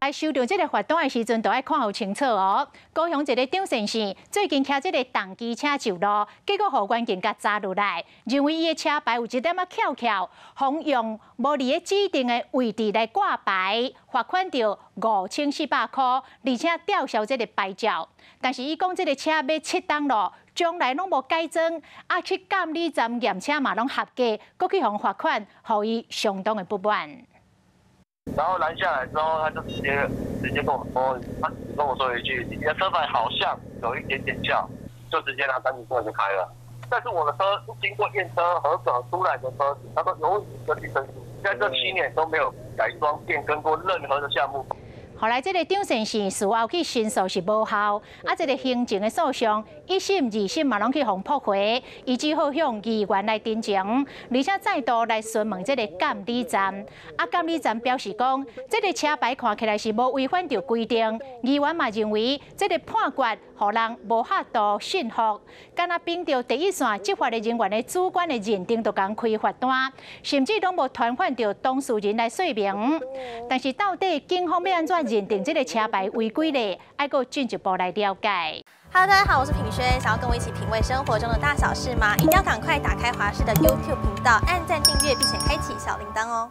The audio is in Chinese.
爱收到这个罚单的时阵，都爱看好清楚哦。高雄一个张先生最近骑这个重机车上路，结果互关键甲砸落来，认为伊的车牌有一点翘翘，妨用无伫个指定的位置来挂牌，罚款着5400块，而且吊销这个牌照。但是伊讲这个车要7档咯，将来拢无改装，去监理站验车嘛拢合格，搁去互罚款，互伊相当的不满。 然后拦下来之后，他就直接跟我说，他只跟我说一句：“你的车牌好像有一点点翘。”就直接拿单子过来就开了。但是我的车是经过验车合格出来的车子，他说有1个提升数，在这7年都没有改装变更过任何的项目。 后来，这个张先生事后去申诉是无效，这个行政的诉讼1审、2审嘛拢去互驳回，伊只好向议员来申请，而且再度来询问这个监理站。监理站表示讲，这个车牌看起来是无违反着规定。议员嘛认为，这个判决互人无法度信服，敢若凭着第一线执法的人员的主观的认定，就共开罚单，甚至拢无传唤着当事人来说明。但是到底警方要安怎？ 认定这个车牌违规咧，爱个进一步来了解。Hello， 大家好，我是品轩。想要跟我一起品味生活中的大小事吗？一定要赶快打开华视的 YouTube 频道，按赞订阅，并且开启小铃铛哦。